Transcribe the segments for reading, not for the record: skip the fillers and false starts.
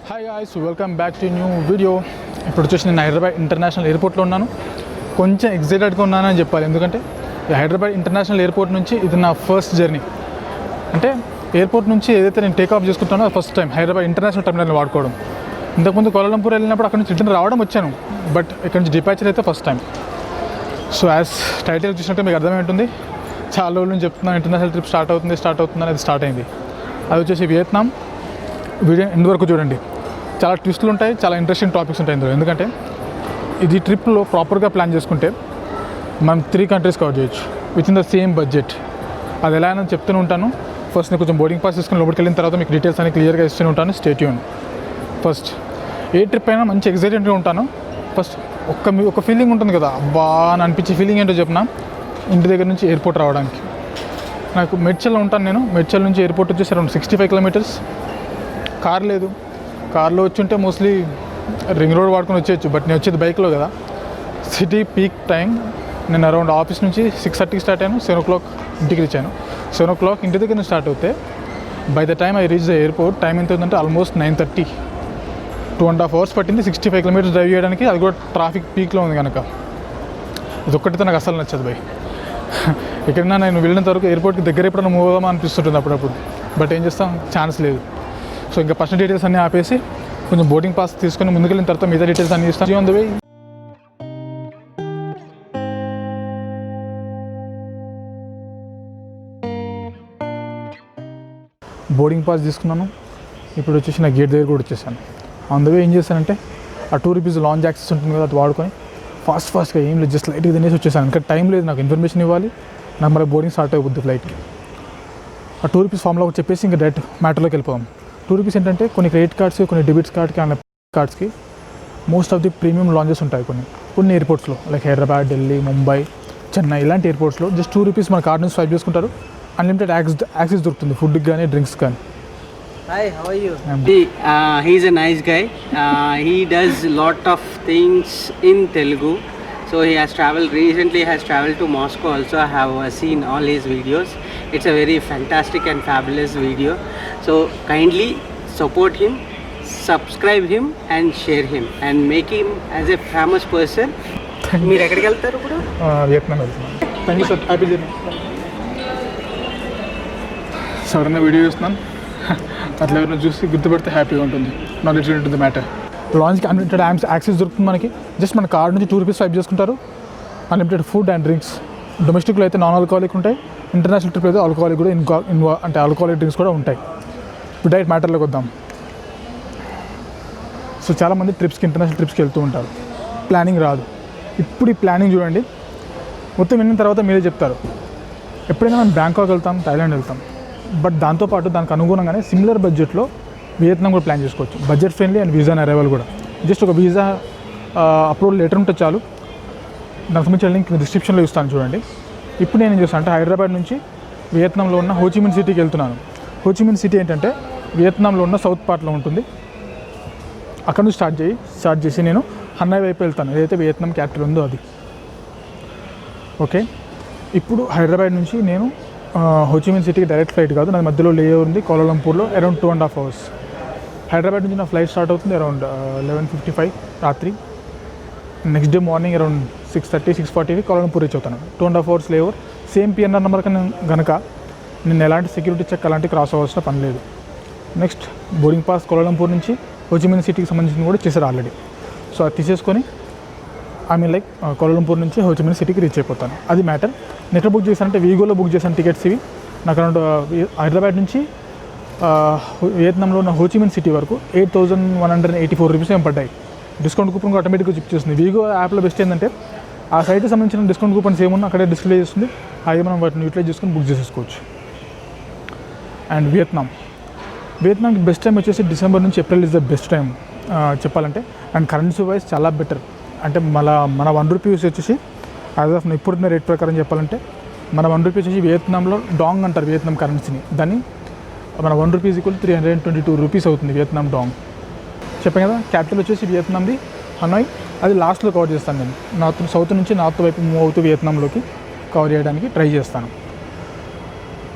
Hi guys, welcome back to new video. ఇప్పుడు వచ్చేసి నేను హైదరాబాద్ ఇంటర్నేషనల్ ఎయిర్పోర్ట్లో ఉన్నాను. కొంచెం ఎగ్జైటెడ్గా ఉన్నానని చెప్పాలి, ఎందుకంటే హైదరాబాద్ ఇంటర్నేషనల్ ఎయిర్పోర్ట్ నుంచి ఇది నా ఫస్ట్ జర్నీ. అంటే ఎయిర్పోర్ట్ నుంచి ఏదైతే నేను టేక్ ఆఫ్ చేసుకుంటానో ఫస్ట్ టైం హైదరాబాద్ ఇంటర్నేషనల్ టర్మినల్ని వాడుకోవడం. ఇంతకుముందు కోలాలంపూర్ వెళ్ళినప్పుడు అక్కడ నుంచి రిటర్న్ రావడం వచ్చాను, బట్ ఇక్కడ నుంచి డిపాచర్ అయితే first time. So as title చూసినట్టు మీకు అర్థమై ఉంటుంది, చాలా రోజుల నుంచి చెప్తున్నాను ఇంటర్నేషనల్ ట్రిప్ స్టార్ట్ అవుతుంది అనేది స్టార్ట్ అయింది. అది వచ్చేసి వియత్నాం. వీడియో ఎండ్ వరకు చూడండి, చాలా ట్విస్టులు ఉంటాయి, చాలా ఇంట్రెస్టింగ్ టాపిక్స్ ఉంటాయి ఇందులో. ఎందుకంటే ఇది ట్రిప్లో ప్రాపర్గా ప్లాన్ చేసుకుంటే మనం 3 కంట్రీస్ కవర్ చేయొచ్చు with in the same budget. అది ఎలా అయినా చెప్తూనే ఉంటాను. ఫస్ట్ నేను కొంచెం బోర్డింగ్ పాస్ తీసుకుని లోపలికి వెళ్ళిన తర్వాత మీకు డీటెయిల్స్ అన్ని క్లియర్గా ఇస్తూనే ఉంటాను. Stay tune. ఫస్ట్ ఏ ట్రిప్ అయినా మంచి ఎగ్జైటెడ్గా ఉంటాను. ఫస్ట్ ఒక ఫీలింగ్ ఉంటుంది కదా, అబ్బా అని అనిపించే ఫీలింగ్ ఏంటో చెప్పిన, ఇంటి దగ్గర నుంచి ఎయిర్పోర్ట్ రావడానికి. నాకు మెడ్చల్లో ఉంటాను నేను. మెడ్చల్ నుంచి ఎయిర్పోర్ట్ వచ్చేసి అరౌండ్ 65 కిలోమీటర్స్. కార్ లేదు, కార్లో వచ్చి ఉంటే మోస్ట్లీ రింగ్ రోడ్ వాడుకొని వచ్చేయచ్చు, బట్ నేను వచ్చేది బైక్లో కదా. City peak time. నేను అరౌండ్ ఆఫీస్ నుంచి 6:30కి స్టార్ట్ అయ్యాను, 7 o'clock ఇంటికి రీచ్ అయ్యాను. 7 o'clock ఇంటి దగ్గర నుంచి స్టార్ట్ అవుతే by the time I reach the airport time ఎంత ఉందంటే ఆల్మోస్ట్ 9:30. 2.5 hours పట్టింది 65 కిలోమీటర్స్ డ్రైవ్ చేయడానికి. అది కూడా ట్రాఫిక్ పీక్లో ఉంది కనుక. ఇది ఒక్కటితో నాకు అసలు నచ్చదు బై. ఎక్కడైనా నేను వెళ్ళినంత వరకు ఎయిర్పోర్ట్కి దగ్గర ఎప్పుడైనా మూవ్ అవుదామా అనిపిస్తుంటుంది అప్పుడప్పుడు, బట్ ఏం చేస్తాం, ఛాన్స్ లేదు. సో ఇంకా పర్సనల్ డీటెయిల్స్ అన్నీ ఆపేసి కొంచెం బోర్డింగ్ పాస్ తీసుకొని ముందుకెళ్ళిన తర్వాత మిగతా డీటెయిల్స్ అన్నీ ఇస్తాను. On the way boarding pass తీసుకున్నాను. ఇప్పుడు వచ్చేసి నా గేట్ దగ్గర కూడా వచ్చేసాను. ఆన్ ద వే ఏం చేశానంటే ఆ ₹2 లాంజ్ యాక్సెస్ ఉంటుంది కదా, అది వాడుకొని ఫాస్ట్గా ఏం లేదు, జస్ట్ లైట్గా తినేసి వచ్చేసాను. ఇంకా టైం లేదు, నాకు ఇన్ఫర్మేషన్ ఇవ్వాలి, నాకు మరి బోర్డింగ్ స్టార్ట్ అయిపోద్ది ఫ్లైట్కి. ఆ ₹2 ఫామ్లో చెప్పేసి ఇంకా డైరెక్ట్ మ్యాటర్లోకి వెళ్ళిపోదాం. ₹2 ఏంటంటే కొన్ని క్రెడిట్ కార్డ్స్, కొన్ని డెబిట్స్ కార్డ్కి, అన్న కార్డ్స్కి most of the premium lounges ఉంటాయి కొన్ని ఎయిర్పోర్ట్స్లో, లైక్ హైదరాబాద్, ఢిల్లీ, ముంబై, చెన్నై ఇలాంటి ఎయిర్పోర్ట్స్లో జస్ట్ ₹2 మన కార్డ్ నుంచి స్వైప్ చేసుకుంటారు. అన్లిమిటెడ్ యాక్సెస్ దొరుకుతుంది, ఫుడ్కి కానీ డ్రింక్స్ కానీ. Hi, how are you? He's a nice guy. He does lot of things in Telugu. So he has traveled to Moscow also. I have seen all his videos. It's a very fantastic and fabulous video. So kindly support him, subscribe him and share him and make him as a famous person. మీరు ఎక్కడికి వెళ్తారు ఇప్పుడు? Vietnam వెళ్తున్నాను. Thank you sir, happy journey. సడన్గా video చూస్తున్నాను, అట్లా ఎవరైనా చూసి గుర్తుపెడితే హ్యాపీగా ఉంటుంది. నాలెడ్జ్ ఉంటుంది మ్యాటర్. లాంచ్కి అన్లిమిటెడ్ యాక్సెస్ దొరుకుతుంది మనకి. జస్ట్ మన కార్డ్ నుంచి ₹2 స్వైప్ చేసుకుంటారు. Unlimited food and drinks. డొమెస్టిక్లో అయితే నాన్ ఆల్కహాలిక్ ఉంటాయి, ఇంటర్నేషనల్ ట్రిప్ అయితే ఆల్కహాలిక్ కూడా అంటే ఆల్కహాలిక్ డ్రింక్స్ కూడా ఉంటాయి. ఇప్పుడు డైరెక్ట్ మ్యాటర్లోకి వద్దాం. సో చాలామంది ఇంటర్నేషనల్ ట్రిప్స్కి వెళ్తూ ఉంటారు, ప్లానింగ్ రాదు. ఇప్పుడు ఈ ప్లానింగ్ చూడండి, మొత్తం విన్న తర్వాత మీరే చెప్తారు. ఎప్పుడైనా మనం బ్యాంకాక్ వెళ్తాం, థాయిలాండ్ వెళ్తాం, బట్ దాంతోపాటు దానికి అనుగుణంగానే సిమిలర్ బడ్జెట్లో వియత్నాం కూడా ప్లాన్ చేసుకోవచ్చు. Budget friendly and visa arrival కూడా. జస్ట్ ఒక వీజా అప్రూవల్ లెటర్ ఉంటే చాలు. దానికి సంబంధించిన లింక్ డిస్క్రిప్షన్లో ఇస్తాను చూడండి. ఇప్పుడు నేను ఏం చేస్తాను అంటే హైదరాబాద్ నుంచి వియత్నాంలో ఉన్న హోచిమిన్ సిటీకి వెళ్తున్నాను. హోచిమిన్ సిటీ ఏంటంటే వియత్నాంలో ఉన్న సౌత్ పార్ట్లో ఉంటుంది. అక్కడ నుంచి స్టార్ట్ చేసి నేను హన్నాయ్ వైపు వెళ్తాను, ఏదైతే వియత్నాం క్యాపిటల్ ఉందో అది. ఓకే, ఇప్పుడు హైదరాబాద్ నుంచి నేను హోచిమిన్ సిటీకి డైరెక్ట్ ఫ్లైట్ కాదు, నాకు మధ్యలో లేఓవర్ ఉంది కోలాలంపూర్లో, అరౌండ్ 2.5 hours. హైదరాబాద్ నుంచి నా ఫ్లైట్ స్టార్ట్ అవుతుంది అరౌండ్ 11:55 రాత్రి. నెక్స్ట్ డే మార్నింగ్ అరౌండ్ 6:30, 6:40కి కోలాలంపూర్ రీచ్ అవుతాను. 2.5 hours layover. Same PNR number కనుక నేను ఎలాంటి సెక్యూరిటీ చెక్ అలాంటి క్రాస్ అవ్వాల్సిన పని లేదు. నెక్స్ట్ బోర్డింగ్ పాస్ కోలాలంపూర్ నుంచి హోచిమిన్ సిటీకి సంబంధించిన కూడా చేశారు ఆల్రెడీ. సో అది తీసేసుకొని లైక్ కోలాలంపూర్ నుంచి హోచిమిన్ సిటీకి రీచ్ అయిపోతాను. అది మ్యాటర్. నేను ఎక్కడ బుక్ చేశానంటే వీగోలో బుక్ చేశాను టికెట్స్. ఇవి నాకు అరౌండ్ హైదరాబాద్ నుంచి వియత్నాంలో ఉన్న హోచిమిన్ సిటీ వరకు ₹8,184 ఏం పడ్డాయి. డిస్కౌంట్ కూపన్ కూడా ఆటోమేటిక్గా చెక్ చేస్తుంది. వీగో యాప్లో బెస్ట్ ఏంటంటే ఆ సైట్కి సంబంధించిన డిస్కౌంట్ కూపన్స్ ఏమున్నా అక్కడే డిస్ప్లే చేస్తుంది. అవి మనం వాటిని యూటిలైజ్ చేసుకొని బుక్ చేసేసుకోవచ్చు. అండ్ వియత్నాంకి బెస్ట్ టైం వచ్చేసి డిసెంబర్ నుంచి April is the best time చెప్పాలంటే. అండ్ కరెన్సీ వైజ్ చాలా బెటర్. అంటే మన ₹1 వచ్చేసి యాజ్ ఆఫ్ ఇప్పుడున్న రేట్ ప్రకారం చెప్పాలంటే మన ₹1 వచ్చేసి వియత్నాంలో డాంగ్ అంటారు వియత్నాం కరెన్సీని. దాన్ని మన ₹1 ఈక్వల్ ₹322 అవుతుంది వియత్నాం డాంగ్. చెప్పాను కదా, క్యాపిటల్ వచ్చేసి వియత్నాంది హనాయ్. అది లాస్ట్లో కవర్ చేస్తాను నేను. సౌత్ నుంచి నార్త్ వైపు మూవ్ అవుతూ వియత్నాంలోకి కవర్ చేయడానికి ట్రై చేస్తాను.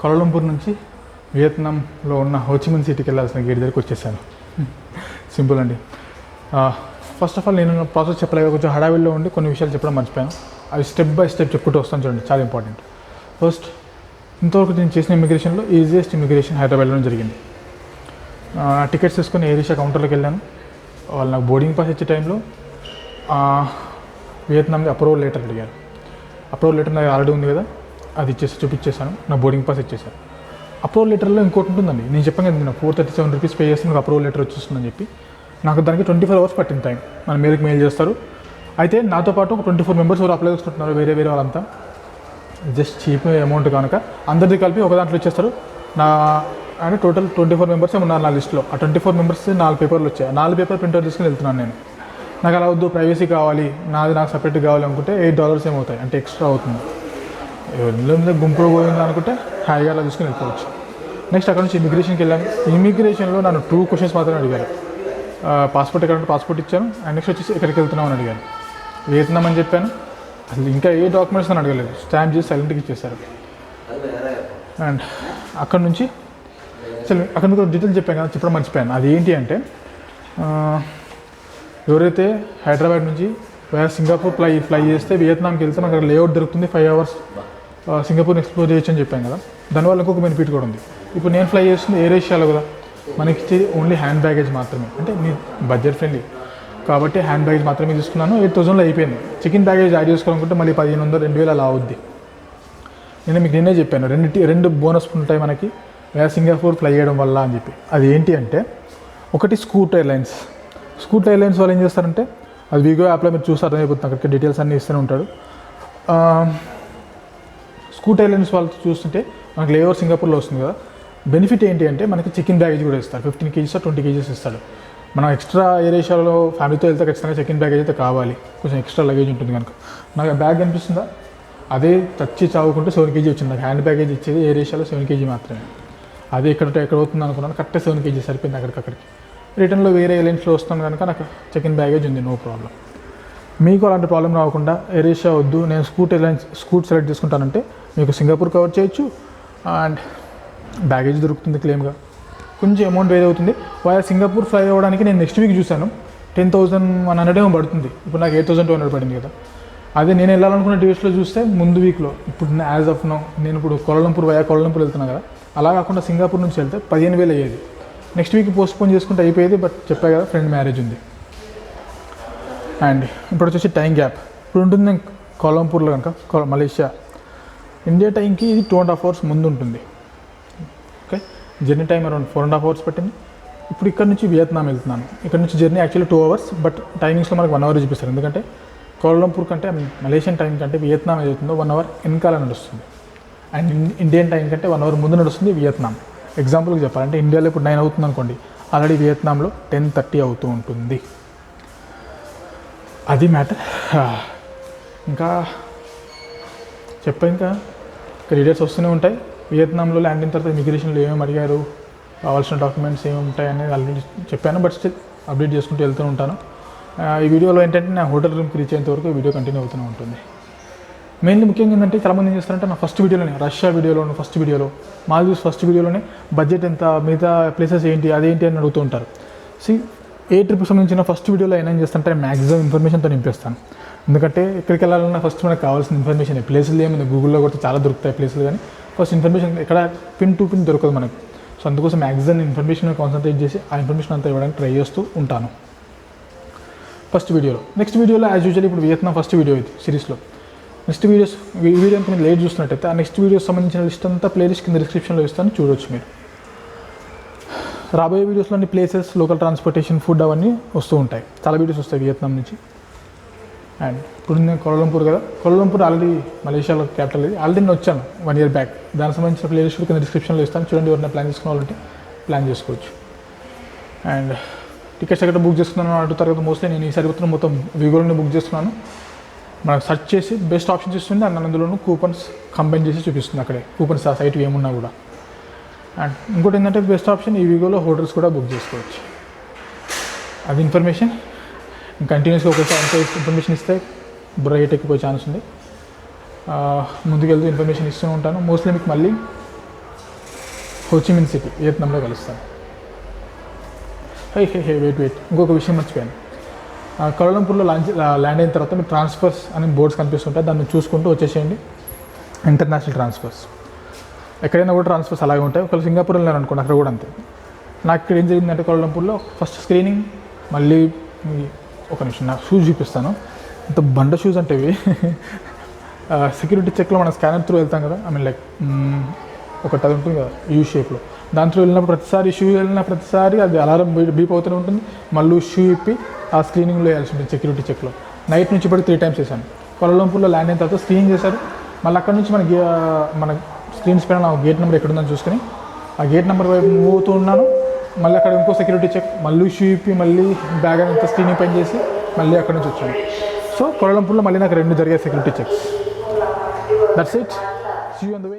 కోలాలంపూర్ నుంచి వియత్నాంలో ఉన్న హోచిమిన్ సిటీకి వెళ్ళాల్సిన గేట్ దగ్గరికి వచ్చేసాను. సింపుల్ అండి. ఫస్ట్ ఆఫ్ ఆల్ నేను ప్రాసెస్ చెప్పలేక కొంచెం హడావిల్లో ఉండి కొన్ని విషయాలు చెప్పడం మర్చిపోయాను. అవి స్టెప్ బై స్టెప్ చెప్పుకుంటూ వస్తాను చూడండి, చాలా ఇంపార్టెంట్. ఫస్ట్, ఇంతవరకు నేను చేసిన ఇమిగ్రేషన్లో ఈజియెస్ట్ ఇమిగ్రేషన్ హైదరాబాద్లో జరిగింది. టికెట్స్ తీసుకొని ఎయిర్ ఏషియా కౌంటర్లోకి వెళ్ళాను. వాళ్ళు నాకు బోర్డింగ్ పాస్ ఇచ్చే టైంలో వియత్నాంకి అప్రూవల్ లెటర్ అడిగారు. అప్రూవల్ లెటర్ నాకు ఆల్రెడీ ఉంది కదా, అది చూపించేశాను. నా బోర్డింగ్ పాస్ ఇచ్చేసాను. అప్రూవల్ లెటర్లో ఇంకోటి ఉంటుందండి, నేను చెప్పాను కదా, నేను 437 రూపీస్ పే చేస్తే నాకు అప్రూవల్ లెటర్ వచ్చేస్తుందని చెప్పి. నాకు దానికి 24 hours పట్టింది టైం. మన మెయిల్ చేస్తారు. అయితే నాతో పాటు ఒక 24 members ఎవరు అప్లై చేసుకుంటున్నారు, వేరే వాళ్ళంతా. జస్ట్ చీప్ అమౌంట్ కనుక అందరిది కలిపి ఒక దాంట్లో ఇచ్చేస్తారు. అంటే టోటల్ 24 members ఉన్నారు నా లిస్ట్లో. ఆ 24 members 4 పేపర్లు వచ్చాయి. 4 పేపర్ ప్రింటర్ తీసుకుని వెళ్తున్నాను నేను. నాకు అలా వద్దు, ప్రైవసీ కావాలి, నాకు సపరేట్గా కావాలి అనుకుంటే $8 ఏమవుతాయి, అంటే ఎక్స్ట్రా అవుతుంది. ఎవరి గుంపులో పోయింది అనుకుంటే హాయిగా అలా తీసుకుని వెళ్ళిపోవచ్చు. నెక్స్ట్ అక్కడ నుంచి ఇమిగ్రేషన్కి వెళ్ళాను. ఇమిగ్రేషన్లో నన్ను 2 questions మాత్రమే అడిగారు. పాస్పోర్ట్ ఎక్కడంటే పాస్పోర్ట్ ఇచ్చాను. అండ్ నెక్స్ట్ వచ్చేసి ఎక్కడికి వెళ్తున్నావు అని అడిగాను. వియత్నాం అని చెప్పాను. అసలు ఇంకా ఏ డాక్యుమెంట్స్ అని అడగలేదు, స్టాంప్ చేసి సైలెంట్గా ఇచ్చేసారు. అండ్ అక్కడ నుంచి అక్కడ మీకు డీటెయిల్స్ చెప్పాను కదా, చెప్పడం మర్చిపోయాను. అది ఏంటి అంటే, ఎవరైతే హైదరాబాద్ నుంచి సింగపూర్ ఫ్లై చేస్తే వియత్నాంకి వెళ్తే మనకు అక్కడ లేఅవుట్ దొరుకుతుంది, 5 hours సింగపూర్ని ఎక్స్ప్లోర్ చేయొచ్చు అని చెప్పాను కదా. దానివల్ల ఇంకొక బెనిఫిట్ కూడా ఉంది. ఇప్పుడు నేను ఫ్లై చేస్తుంది ఎయిర్ ఏషియాలో కదా, మనకి ఇచ్చేది ఓన్లీ హ్యాండ్ బ్యాగేజ్ మాత్రమే. అంటే మీ బడ్జెట్ ఫ్రెండ్లీ కాబట్టి హ్యాండ్ బ్యాగేజ్ మాత్రమే తీసుకున్నాను. 8,000లో అయిపోయింది. చెకిన్ బ్యాగేజ్ యాడ్ చేసుకోవాలనుకుంటే మళ్ళీ 1,500, 2,000 అలా అవుద్ది. నేనే చెప్పాను, రెండు బోనస్ ఉంటాయి మనకి సింగపూర్ ఫ్లై చేయడం వల్ల అని చెప్పి. అది ఏంటి అంటే, ఒకటి స్కూట్ ఎయిర్లైన్స్ వాళ్ళు ఏం చేస్తారంటే, అది వీగో యాప్లో మీరు చూసి అర్థమైపోతుంది, అక్కడికి డీటెయిల్స్ అన్నీ ఇస్తూనే ఉంటాడు. స్కూట్ ఎయిర్లైన్స్ వాళ్ళు చూస్తుంటే మనకు లేఓవర్ సింగపూర్లో వస్తుంది కదా. బెనిఫిట్ ఏంటి అంటే, మనకి చికెన్ బ్యాగేజ్ కూడా ఇస్తారు. 15 kgs 20 kgs ఇస్తాడు. మనం ఎక్స్ట్రా ఎయిర్ ఏషియాలో ఫ్యామిలీతో వెళ్తే ఖచ్చితంగా చికెన్ బ్యాగేజ్ అయితే కావాలి, కొంచెం ఎక్స్ట్రా లగేజ్ ఉంటుంది కనుక. నాకు ఆ బ్యాగ్ అనిపిస్తుందా, అదే చచ్చి చావుకుంటే 7 kg వచ్చింది. నాకు హ్యాండ్ బ్యాగేజ్ ఇచ్చేది ఎయిర్ ఏషియాలో 7 kg మాత్రమే. అదే ఎక్కడ అవుతుంది అనుకున్నాను, కరెక్ట్గా 7 kg సరిపోయింది అక్కడికి. రిటర్న్లో వేరే ఎయిర్లైన్స్లో వస్తాను కనుక నాకు చికెన్ బ్యాగేజ్ ఉంది, నో ప్రాబ్లం. మీకు అలాంటి ప్రాబ్లం రాకుండా ఎయిర్ ఏషియా వద్దు, నేను స్కూట్ సెలెక్ట్ చేసుకుంటానంటే మీకు సింగపూర్ కవర్ చేయొచ్చు అండ్ బ్యాగేజ్ దొరుకుతుంది క్లెయిమ్గా. కొంచెం అమౌంట్ వేరే అవుతుంది. వాయా సింగపూర్ ఫ్లై అవ్వడానికి నేను నెక్స్ట్ వీక్ చూశాను, 10,100 ఏమో పడుతుంది. ఇప్పుడు నాకు 8,200 పడింది కదా. అదే నేను వెళ్ళాలనుకున్న డేట్స్లో చూస్తే ముందు వీక్లో, ఇప్పుడు యాజ్ ఆఫ్ నౌ నేను ఇప్పుడు కోలాలంపూర్ వెళ్తున్నాను కదా, అలా కాకుండా సింగపూర్ నుంచి వెళ్తే 15,000 అయ్యేది. నెక్స్ట్ వీక్ పోస్ట్పోన్ చేసుకుంటే అయిపోయేది, బట్ చెప్పా కదా ఫ్రెండ్ మ్యారేజ్ ఉంది. అండ్ ఇప్పుడు వచ్చేసి టైం గ్యాప్ ఇప్పుడు ఉంటుంది. నేను కోలాలంపూర్లో కనుక మలేషియా ఇండియా టైంకి ఇది 2.5 hours ముందు ఉంటుంది. Okay, journey time around 4.5 hours పట్టింది. ఇప్పుడు ఇక్కడ నుంచి వియత్నాం వెళ్తున్నాను. ఇక్కడ నుంచి జర్నీ యాక్చువల్లీ 2 hours, బట్ టైమింగ్స్లో మనకు 1 hour చూపిస్తారు. ఎందుకంటే కోలాలంపూర్ కంటే మలేషియన్ టైం కంటే వియత్నాం ఏదవుతుందో 1 hour వెనకాల నడుస్తుంది. అండ్ ఇండియన్ టైం కంటే 1 hour ముందు నడుస్తుంది వియత్నాం. ఎగ్జాంపుల్కి చెప్పాలంటే ఇండియాలో ఇప్పుడు 9 అవుతుంది అనుకోండి, ఆల్రెడీ వియత్నాంలో 10:30 అవుతూ ఉంటుంది. అది మ్యాటర్. ఇంకా ఇంకా డీటెయిల్స్ వస్తూనే ఉంటాయి. వియత్నాంలో ల్యాండ్ అయిన తర్వాత ఇమిగ్రేషన్లో ఏమేమి అడిగారు, కావాల్సిన డాక్యుమెంట్స్ ఏమేమి ఉంటాయి అనేది ఆల్రెడీ చెప్పాను, బట్ స్టిల్ అప్డేట్ చేసుకుంటూ వెళ్తూ ఉంటాను. ఈ వీడియోలో ఏంటంటే నా హోటల్ రూమ్కి రీచ్ అయ్యేంత వరకు వీడియో కంటిన్యూ అవుతూనే ఉంటుంది. మెయిన్లీ ముఖ్యంగా ఏంటంటే చాలామంది ఏం చేస్తారంటే, నా ఫస్ట్ వీడియోలోనే రష్యా ఫస్ట్ వీడియోలో మాల్దీవ్స్ ఫస్ట్ వీడియోలోనే బడ్జెట్ ఎంత, మిగతా ప్లేసెస్ ఏంటి, అదేంటి అని అడుగుతూ ఉంటారు. ఏ ట్రిప్ సంబంధించిన ఫస్ట్ వీడియోలో ఏం చేస్తానంటే మ్యాక్సిమం ఇన్ఫర్మేషన్తో నింపేస్తాను. ఎందుకంటే ఎక్కడికి వెళ్ళాలన్నా ఫస్ట్ మనకు కావాల్సిన ఇన్ఫర్మేషన్, ప్లేసులు ఏముంది గూగుల్లో కొడితే చాలా దొరుకుతాయి ప్లేసులు, కానీ ఫస్ట్ ఇన్ఫర్మేషన్ ఎక్కడ పిన్ టు పిన్ దొరకదు మనకు. సో అందుకోసం మ్యాక్సిమం ఇన్ఫర్మేషన్ కాన్సన్ట్రేట్ చేసి ఆ ఇన్ఫర్మేషన్ అంతా ఇవ్వడానికి ట్రై చేస్తూ ఉంటాను ఫస్ట్ వీడియోలో. నెక్స్ట్ వీడియోలో యాజ్ యూజువల్ ఇప్పుడు వియత్నాం ఫస్ట్ వీడియో ఇది సిరీస్లో. నెక్స్ట్ వీడియో మీరు లేట్ చూస్తున్నట్టయితే ఆ నెక్స్ట్ వీడియోస్ సంబంధించిన లిస్ట్ అంతా ప్లేలిస్ట్ కింద డిస్క్రిప్షన్లో ఇస్తాను, చూడవచ్చు మీరు. రాబోయే వీడియోస్లోని ప్లేసెస్, లోకల్ ట్రాన్స్పోర్టేషన్, ఫుడ్ అవన్నీ వస్తూ ఉంటాయి. చాలా వీడియోస్ వస్తాయి వియత్నాం నుంచి. అండ్ ఇప్పుడు నేను కోలాలంపూర్ ఆల్రెడీ మలేషియాలో క్యాపిటల్ ఇది, ఆల్రెడీ నేను వచ్చాను 1 year బ్యాక్. దానికి సంబంధించిన ప్లేలిస్ట్ కింద డిస్క్రిప్షన్లో ఇస్తాను, చూడండి. ఎవరైనా ప్లాన్ చేసుకోవాలంటే ప్లాన్ చేసుకోవచ్చు. అండ్ టికెట్స్ ఎక్కడ బుక్ చేసుకున్నాను అడుగుతారు కదా, మోస్ట్లీ నేను ఈసారి మొత్తం విగోలోనే బుక్ చేస్తున్నాను. మనకు సెర్చ్ చేసి బెస్ట్ ఆప్షన్స్ ఇస్తుంది, అండ్ అందులోనూ కూపన్స్ కంబైన్ చేసి చూపిస్తుంది అక్కడే, కూపన్స్ ఆ సైట్ ఏమున్నా కూడా. అండ్ ఇంకోటి ఏంటంటే బెస్ట్ ఆప్షన్ ఈ విగోలో హోటల్స్ కూడా బుక్ చేసుకోవచ్చు. అది ఇన్ఫర్మేషన్ కంటిన్యూస్గా ఒకసారి అంత ఇన్ఫర్మేషన్ ఇస్తే రేట్ ఎక్కిపోయే ఛాన్స్ ఉంది. ముందుకెళ్తూ ఇన్ఫర్మేషన్ ఇస్తూ ఉంటాను. మోస్ట్లీ మీకు మళ్ళీ హోచిమిన్ సిటీ వియత్నాంలో కలుస్తాను. వెయిట్ ఇంకొక విషయం మర్చిపోయాను. కౌలాలంపూర్లో ల్యాండ్ అయిన తర్వాత మీకు ట్రాన్స్ఫర్స్ అని బోర్డ్స్ కనిపిస్తుంటాయి, దాన్ని చూసుకుంటూ వచ్చేసేయండి. ఇంటర్నేషనల్ ట్రాన్స్ఫర్స్ ఎక్కడైనా కూడా ట్రాన్స్ఫర్స్ అలాగే ఉంటాయి. ఒకవేళ సింగపూర్ వెళ్ళాను అనుకోండి, అక్కడ కూడా అంతే. నాకు ఇక్కడ ఏం జరిగిందంటే కౌలాలంపూర్లో ఫస్ట్ స్క్రీనింగ్, మళ్ళీ ఒక నిమిషం నాకు షూస్ చూపిస్తాను. ఇంత బండ షూస్ అంటే ఇవి సెక్యూరిటీ చెక్లో మనం స్కానర్ త్రూ వెళ్తాం కదా, ఐ మీన్ లైక్ ఒకటి అది ఉంటుంది కదా యూ షేప్లో, దాంట్లో వెళ్ళినప్పుడు ప్రతిసారి షూ వెళ్ళిన ప్రతిసారి అది అలారం బీప్ అవుతూనే ఉంటుంది. మళ్ళీ షూ ఇప్పి ఆ స్క్రీనింగ్లో వేయాల్సి ఉంటుంది సెక్యూరిటీ చెక్లో. నైట్ నుంచి ఇప్పుడు 3 times చేశాను. కౌలాలంపూర్లో ల్యాండ్ అయిన తర్వాత స్క్రీనింగ్ చేశారు. మళ్ళీ అక్కడ నుంచి మన స్క్రీన్స్ పైన నా గేట్ నెంబర్ ఎక్కడుందని చూసుకొని ఆ గేట్ నెంబర్ వైపు మూవ్ అవుతూ ఉన్నాను. మళ్ళీ అక్కడ ఇంకో సెక్యూరిటీ చెక్, మళ్ళీ షూ ఇప్పి మళ్ళీ బ్యాగ్ అంతా స్క్రీనింగ్ పైన చేసి మళ్ళీ అక్కడ నుంచి వచ్చాను. సో కౌలాలంపూర్లో మళ్ళీ నాకు 2 జరిగే security checks. That's it. See you on the way.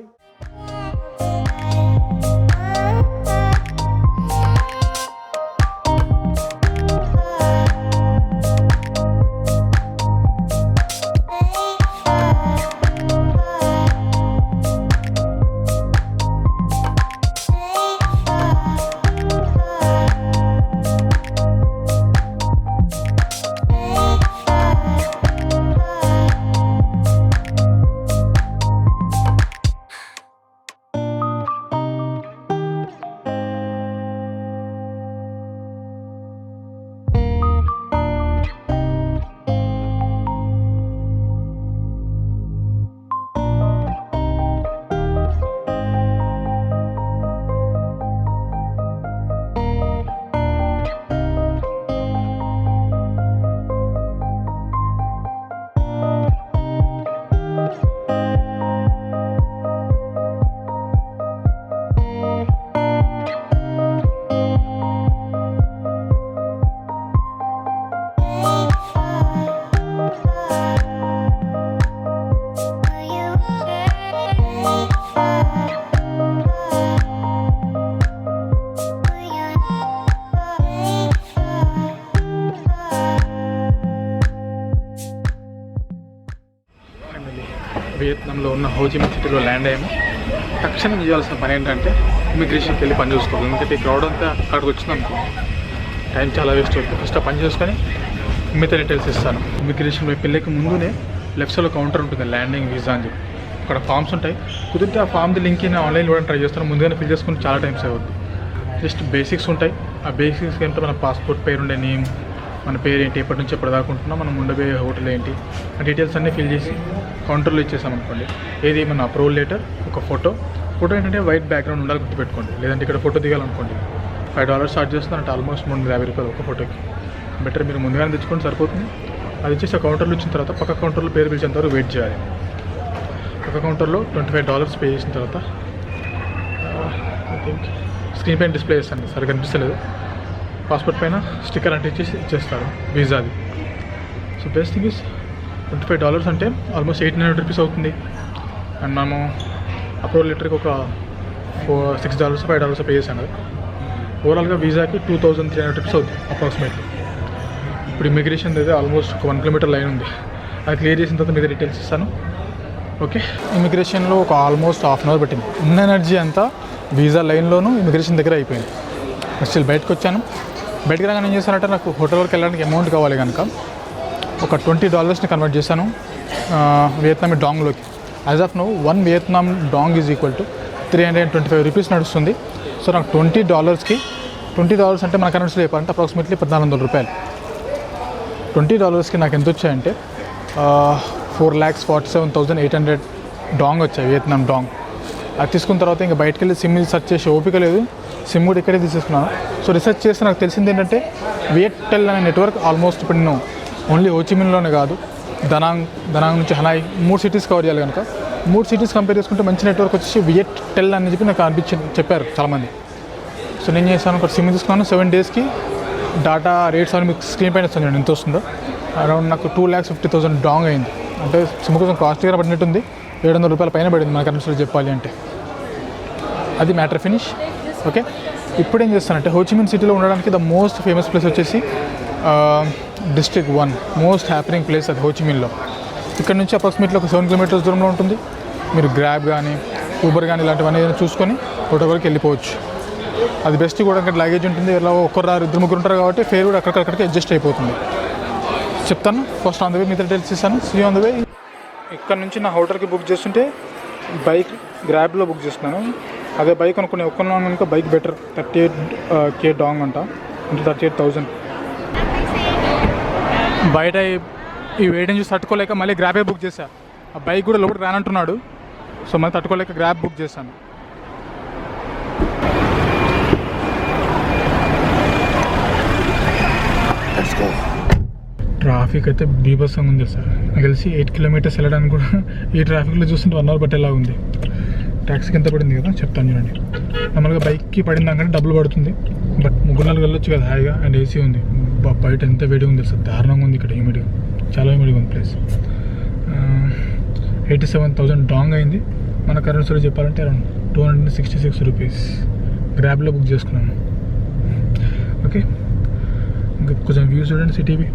వియత్నాంలో ఉన్న హోచిమిన్ సిటీలో ల్యాండ్ అయ్యాము. తక్షణం చేయాల్సిన పని ఏంటంటే ఇమిగ్రేషన్కి వెళ్ళి పని చూసుకోవాలి. ఎందుకంటే ఈ క్రౌడ్ అంతా అక్కడికి వచ్చిందనుకో టైం చాలా వేస్ట్ అవుతుంది. ఫస్ట్ ఆ పని చేసుకొని మిగతా డీటెయిల్స్ ఇస్తాను. ఇమిగ్రేషన్ వైపు వెళ్ళక ముందునే లెఫ్ట్ సైడ్లో కౌంటర్ ఉంటుంది, ల్యాండింగ్ వీసా అని చెప్పి. అక్కడ ఫామ్స్ ఉంటాయి. కుదిరితే ఆ ఫామ్ది లింక్ నేను ఆన్లైన్ ఇవ్వడానికి ట్రై చేస్తాను. ముందుగానే ఫిల్ చేసుకుని చాలా టైమ్స్ అవుతుంది. జస్ట్ బేసిక్స్ ఉంటాయి. ఆ బేసిక్స్ ఏంటంటే మన పాస్పోర్ట్ పేరు ఉండే నేమ్, మన పేరు ఏంటి, ఎప్పటి నుంచి ఎప్పటి దాకా ఉంటున్నాం, మనం ఉండబోయే హోటల్ ఏంటి, ఆ డీటెయిల్స్ అన్నీ ఫిల్ చేసి కౌంటర్లో ఇచ్చేసామనుకోండి. ఏది మన అప్రూవల్ లెటర్, ఒక ఫోటో ఏంటంటే వైట్ బ్యాక్గ్రౌండ్ ఉండాలి, గుర్తుపెట్టుకోండి. లేదంటే ఇక్కడ ఫోటో దిగాలనుకోండి $5 చార్జ్ చేస్తున్నారంటే ఆల్మోస్ట్ $350 ఒక ఫోటోకి. బెటర్ మీరు ముందుగానే తెచ్చుకోండి, సరిపోతుంది. అది ఇచ్చేసి ఆ కౌంటర్లో ఇచ్చిన తర్వాత పక్క కౌంటర్లో పేరు పిలిచేంత వరకు వెయిట్ చేయాలి. పక్క కౌంటర్లో $25 పే చేసిన తర్వాత ఐ థింక్ స్క్రీన్ పైన డిస్ప్లే చేస్తాను, సరిగ్గా కనిపిస్తలేదు. పాస్పోర్ట్ పైన స్టిక్కర్ అంటే ఇచ్చేస్తారు వీసాది. సో బెస్ట్ థింగ్ ఇస్ $25 అంటే ఆల్మోస్ట్ $800 అవుతుంది. అండ్ మనము అప్రూవల్ లెటర్కి ఒక $6 $5 పే చేశాను కదా. ఓవరాల్గా వీసాకి $2300 అవుతుంది అప్రాక్సిమేట్లీ. ఇప్పుడు ఇమిగ్రేషన్ అయితే ఆల్మోస్ట్ ఒక 1 కిలోమీటర్ లైన్ ఉంది. అది క్లియర్ చేసిన తర్వాత మీద డీటెయిల్స్ ఇస్తాను. ఓకే, ఇమిగ్రేషన్లో ఒక ఆల్మోస్ట్ ½ అవర్ పెట్టింది. ఉన్న ఎనర్జీ అంతా వీసా లైన్లోనూ ఇమిగ్రేషన్ దగ్గర అయిపోయింది. స్టిల్ బయటకు వచ్చాను. బయటకు రాగానే ఏం చేశానంటే నాకు హోటల్ వరకు వెళ్ళడానికి అమౌంట్ కావాలి కనుక ఒక $20 కన్వర్ట్ చేశాను వియత్నామీ డాంగ్లోకి. As of now 1 Vietnam dong is equal to $325 నడుస్తుంది. సో నాకు $20కి $20 అంటే మన కరెన్సీలో చెప్పాలంటే అప్రాక్సిమేట్లీ $1400. $20కి నాకు ఎంత వచ్చాయంటే 4,47,800 డాంగ్ వచ్చాయి, వియత్నాం డాంగ్. అది తీసుకున్న తర్వాత ఇంకా బయటకు వెళ్ళి సిమ్ సెర్చ్ చేసే ఓపిక లేదు. సిమ్ కూడా ఇక్కడే తీసేసుకున్నాను. సో రీసెర్చ్ చేస్తే నాకు తెలిసింది ఏంటంటే వియట్టెల్ అనే నెట్వర్క్ ఆల్మోస్ట్ ఇప్పుడు నేను ఓన్లీ హోచిమిన్లోనే కాదు, దనాంగ్ నుంచి హనాయ్ 3 సిటీస్ కవర్ చేయాలి కనుక 3 సిటీస్ కంపేర్ చేసుకుంటే మంచి నెట్వర్క్ వచ్చేసి వియట్టెల్ అని చెప్పి నాకు చెప్పారు చాలామంది. సో నేను చేశాను, ఒక సిమ్ తీసుకున్నాను. 7 డేస్కి డాటా రేట్స్ అని మీకు స్క్రీన్ పైన వస్తుంది, ఎంత వస్తుందో. అరౌండ్ నాకు 2,50,000 డాంగ్ అయింది. అంటే సిమ్ కోసం కాస్ట్లీగా పడినట్టుంది. $700 పైన పడింది మన కరెన్సీలో చెప్పాలి అంటే. అది మ్యాటర్ ఫినిష్. ఓకే, ఇప్పుడు ఏం చేస్తానంటే హోచిమిన్ సిటీలో ఉండడానికి ద మోస్ట్ ఫేమస్ ప్లేస్ వచ్చేసి డిస్ట్రిక్ట్ 1 మోస్ట్ హ్యాపెనింగ్ ప్లేస్ అది హోచిమిన్లో. ఇక్కడ నుంచి అప్రాక్సిమేట్లీ ఒక 7 కిలోమీటర్స్ దూరంలో ఉంటుంది. మీరు గ్రాబ్ కానీ ఊబర్ కానీ ఇలాంటివన్నీ ఏదైనా చూసుకొని హోటల్ వరకు వెళ్ళిపోవచ్చు. అది బెస్ట్ కూడా, అక్కడ లగేజ్ ఉంటుంది, ఇలా ఇద్దరు ముగ్గురు ఉంటారు కాబట్టి ఫేర్ కూడా అక్కడికి అడ్జస్ట్ అయిపోతుంది. చెప్తాను ఫస్ట్ ఆన్ ద వే మీద డీటెయిల్స్ ఇస్తాను. See on the way. ఇక్కడ నుంచి నా హోటల్కి బుక్ చేస్తుంటే బైక్ గ్రాబ్లో బుక్ చేస్తున్నాను. అదే బైక్ ఒక్కన్నాను కనుక బైక్ బెటర్. 38K డాంగ్ అంట, అంటే 38,000. బయట ఈ వెయిటింగ్ చూసి తట్టుకోలేక మళ్ళీ గ్రాబే బుక్ చేశా. ఆ బైక్ కూడా లోపలికి రానంటున్నాడు, సో మళ్ళీ తట్టుకోలేక గ్రాబ్ బుక్ చేశాను. ట్రాఫిక్ అయితే బీభత్సంగా ఉంది సార్. నాకు తెలిసి 8 కిలోమీటర్స్ వెళ్ళడానికి కూడా ఈ ట్రాఫిక్లో చూస్తుంటే 1 అవర్ పట్టేలా ఉంది. ట్యాక్సీకి ఎంత పడింది కదా చెప్తాను చూడండి. నార్మల్గా బైక్కి పడిన దానికంటే డబ్బులు పడుతుంది, బట్ 3-4 వెళ్ళొచ్చు కదా హాయిగా. అండ్ ఏసీ ఉంది. బయట ఎంత వేడిగా ఉంది సార్, దారుణంగా ఉంది ఇక్కడ. హ్యూమిడ్గా, చాలా హ్యూమిడ్గా ఉంది ప్లేస్. 87,000 డాంగ్ అయింది. మన కరెన్సీలో చెప్పాలంటే అరౌండ్ 266 రూపీస్. గ్రాబ్లో బుక్ చేసుకున్నాను. ఓకే, ఇంకా కొంచెం వ్యూస్ చూడండి సిటీవి.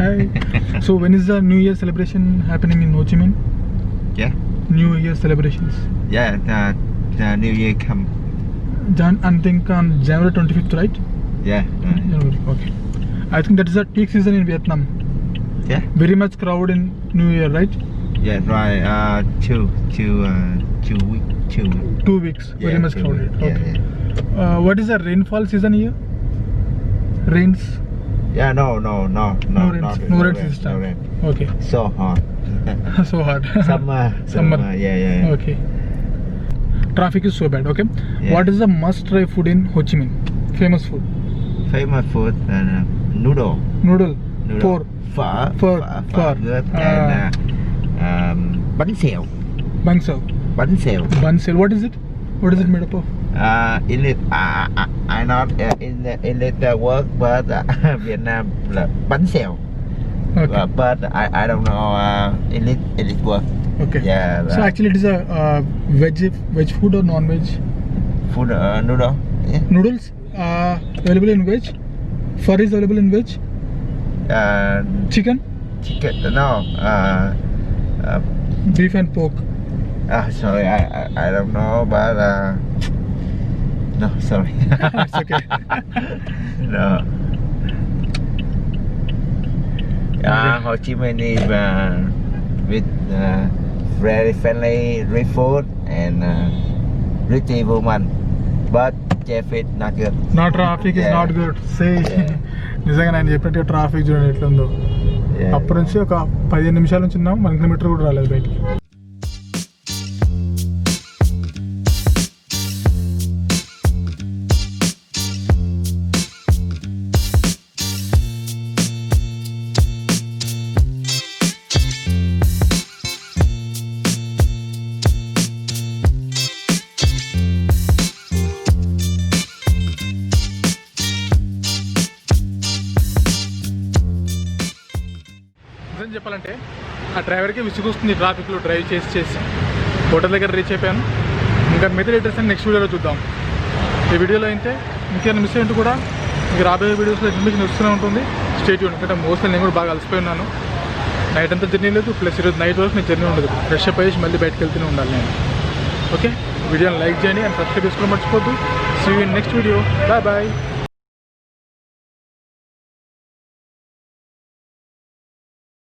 Hi. So when is the New Year celebration happening in Ho Chi Minh? Yeah. New Year celebrations. Yeah, the New Year come. I think on January 25th, right? Yeah. January. Okay. I think that is the peak season in Vietnam. Yeah. Very much crowd in New Year, right? Yeah, right. 2 weeks. Yeah, very much 2 crowded. weeks. Okay. Yeah. What is the rainfall season here? Rains. Yeah, no rains. No rain this time. No rain. Okay. So hot. So hot. Summer. Yeah. Okay. Traffic is so bad. Okay. Yeah. What is the must try food in Ho Chi Minh? Famous food. Famous food and noodle. Pork. Phở. Good. And bánh xèo. Bánh xèo. Bánh xèo. What is it? What is it made up of? In it, I not in it work, but Vietnam bánh xèo. Okay. But I don't know in it work. Okay. Yeah. So actually, it is a veg food or non-veg? Food noodle. Yeah. Noodles available in veg. Phở is available in veg. Chicken. No. Beef and pork. Sorry, I don't know, but no, sorry. It's okay. No. Ho Chi Minh is with very friendly, rich food and rich woman, but traffic not good. No, traffic is not good. Say. నిజంగా నేను చెప్పినట్టుగా traffic చూడండి ఎట్లుందో. అప్పటి నుంచి ఒక 15 నిమిషాల నుంచి ఉన్నాం, 1 కిలోమీటర్ కూడా రాలేదు బయటికి. చెప్పాలంటే ఆ డ్రైవర్కి విసుగొస్తుంది ట్రాఫిక్లో డ్రైవ్ చేసి. హోటల్ దగ్గర రీచ్ అయిపోయాను. ఇంకా మిగతా డీటెయిల్స్ అని నెక్స్ట్ వీడియోలో చూద్దాం. ఈ వీడియోలో అయితే ఇంకేమైనా మిస్ అయ్యింటే కూడా మీకు రాబోయే వీడియోస్లో ఇన్ఫర్మేషన్ వస్తూనే ఉంటుంది. Stay tune. ఎందుకంటే మోస్ట్లీ నేను కూడా బాగా అలసిపోయి ఉన్నాను. నైట్ అంతా జర్నీ లేదు, ప్లస్ ఈరోజు నైట్ వరకు నేను జర్నీ ఉండదు. ఫ్రెష్ అప్ అయ్యేసి మళ్ళీ బయటకు వెళ్తూనే ఉండాలి నేను. ఓకే, వీడియోని లైక్ చేయండి అండ్ సబ్స్క్రైబ్ చేసుకోవడం మర్చిపోద్దు. See you in next video. Bye.